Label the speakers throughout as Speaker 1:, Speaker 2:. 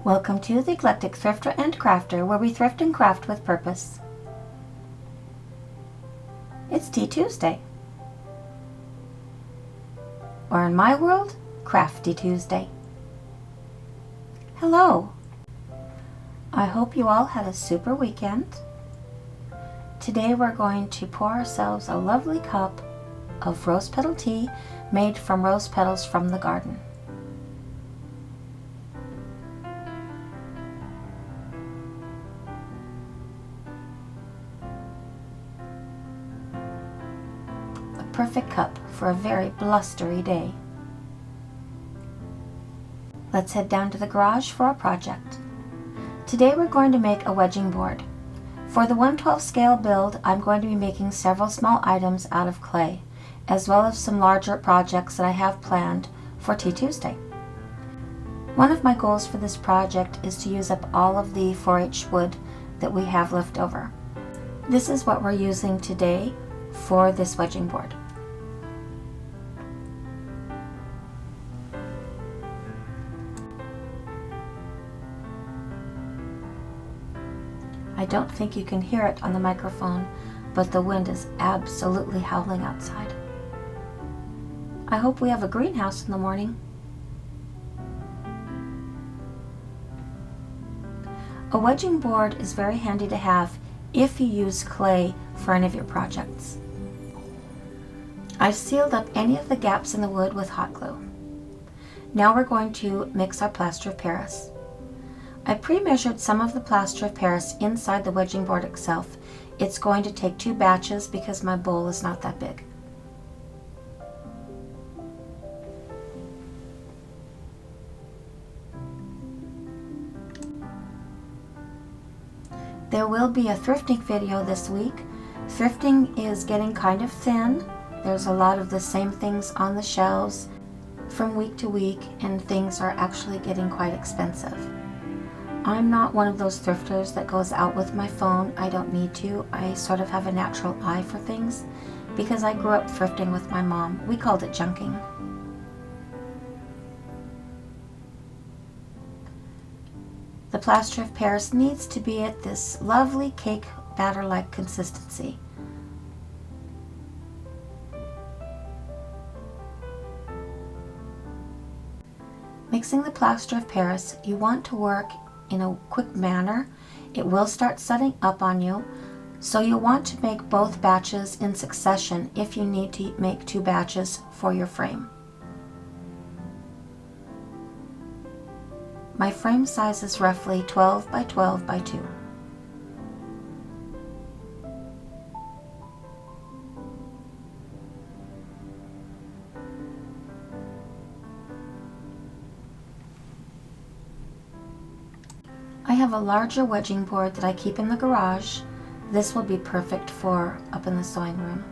Speaker 1: Welcome to the Eclectic Thrifter and Crafter, where we thrift and craft with purpose. It's Tea Tuesday. Or in my world, Crafty Tuesday. Hello. I hope you all had a super weekend. Today we're going to pour ourselves a lovely cup of rose petal tea made from rose petals from the garden. Perfect cup for a very blustery day. Let's head down to the garage for our project. Today we're going to make a wedging board. For the 1/12 scale build, I'm going to be making several small items out of clay, as well as some larger projects that I have planned for Tea Tuesday. One of my goals for this project is to use up all of the 4-H wood that we have left over. This is what we're using today for this wedging board. I don't think you can hear it on the microphone, but the wind is absolutely howling outside. I hope we have a greenhouse in the morning. A wedging board is very handy to have if you use clay for any of your projects. I've sealed up any of the gaps in the wood with hot glue. Now we're going to mix our plaster of Paris. I pre-measured some of the plaster of Paris inside the wedging board itself. It's going to take 2 batches because my bowl is not that big. There will be a thrifting video this week. Thrifting is getting kind of thin. There's a lot of the same things on the shelves from week to week, and things are actually getting quite expensive. I'm not one of those thrifters that goes out with my phone. I don't need to. I sort of have a natural eye for things because I grew up thrifting with my mom. We called it junking. The plaster of Paris needs to be at this lovely cake batter-like consistency. Mixing the plaster of Paris, you want to work in a quick manner. It will start setting up on you, so you'll want to make both batches in succession if you need to make 2 batches for your frame. My frame size is roughly 12 by 12 by 2. I have a larger wedging board that I keep in the garage. This will be perfect for up in the sewing room.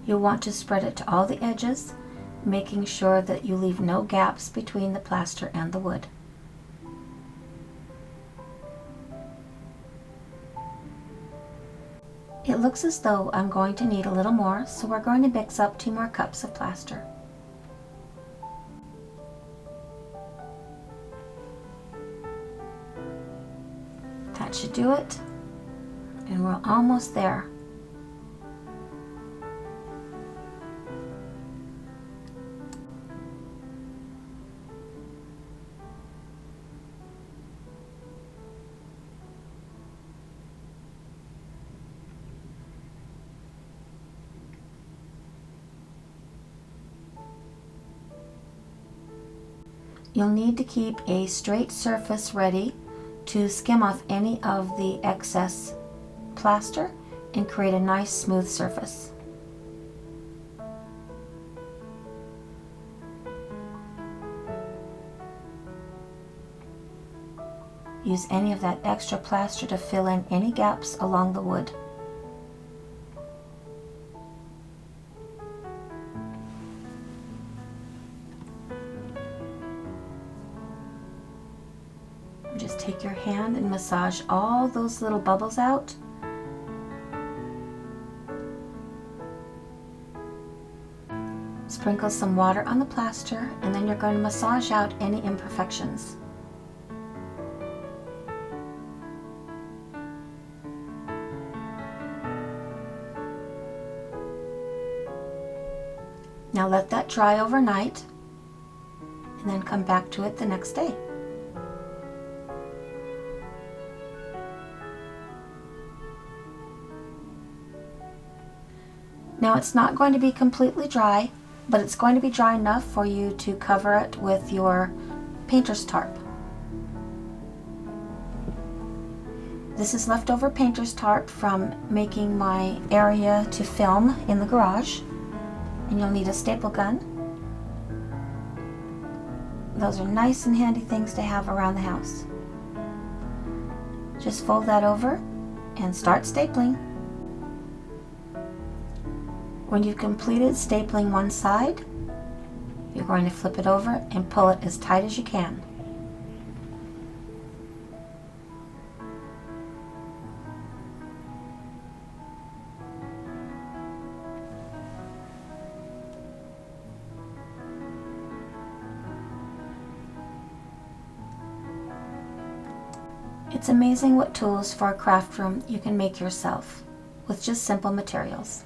Speaker 1: You'll want to spread it to all the edges, making sure that you leave no gaps between the plaster and the wood. It looks as though I'm going to need a little more, so we're going to mix up 2 more cups of plaster. That should do it, and we're almost there. You'll need to keep a straight surface ready to skim off any of the excess plaster and create a nice smooth surface. Use any of that extra plaster to fill in any gaps along the wood. Just take your hand and massage all those little bubbles out. Sprinkle some water on the plaster, and then you're going to massage out any imperfections. Now let that dry overnight, and then come back to it the next day. Now it's not going to be completely dry, but it's going to be dry enough for you to cover it with your painter's tarp. This is leftover painter's tarp from making my area to film in the garage, and you'll need a staple gun. Those are nice and handy things to have around the house. Just fold that over and start stapling. When you've completed stapling one side, you're going to flip it over and pull it as tight as you can. It's amazing what tools for a craft room you can make yourself with just simple materials.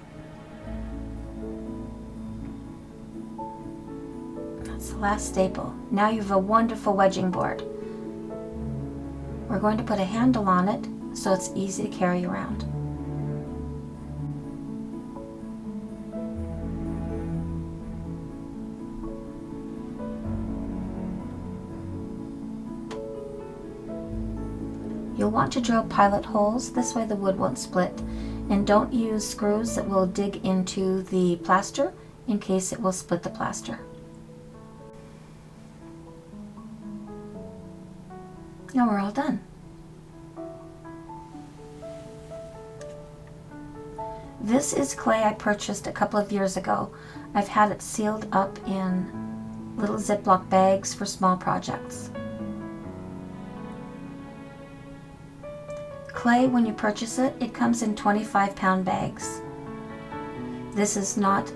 Speaker 1: That's the last staple. Now you have a wonderful wedging board. We're going to put a handle on it so it's easy to carry around. You'll want to drill pilot holes, this way the wood won't split, and don't use screws that will dig into the plaster in case it will split the plaster. Now we're all done. This is clay I purchased a couple of years ago. I've had it sealed up in little Ziploc bags for small projects. Clay, when you purchase it, it comes in 25-pound bags. This is not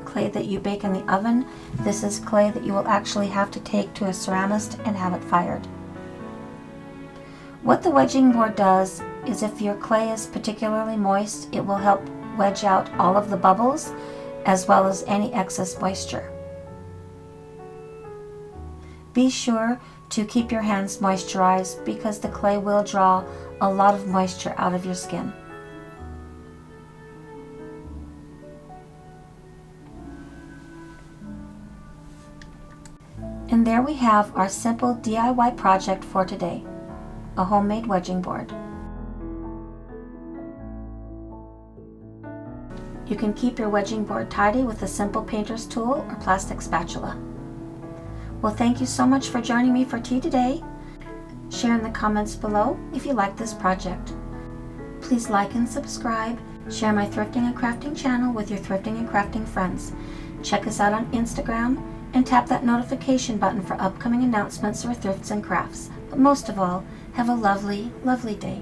Speaker 1: clay that you bake in the oven. This is clay that you will actually have to take to a ceramist and have it fired. What the wedging board does is if your clay is particularly moist, it will help wedge out all of the bubbles as well as any excess moisture. Be sure to keep your hands moisturized because the clay will draw a lot of moisture out of your skin. And there we have our simple DIY project for today, a homemade wedging board. You can keep your wedging board tidy with a simple painter's tool or plastic spatula. Well, thank you so much for joining me for tea today. Share in the comments below if you like this project. Please like and subscribe. Share my thrifting and crafting channel with your thrifting and crafting friends. Check us out on Instagram and tap that notification button for upcoming announcements or thrifts and crafts. But most of all, have a lovely, lovely day.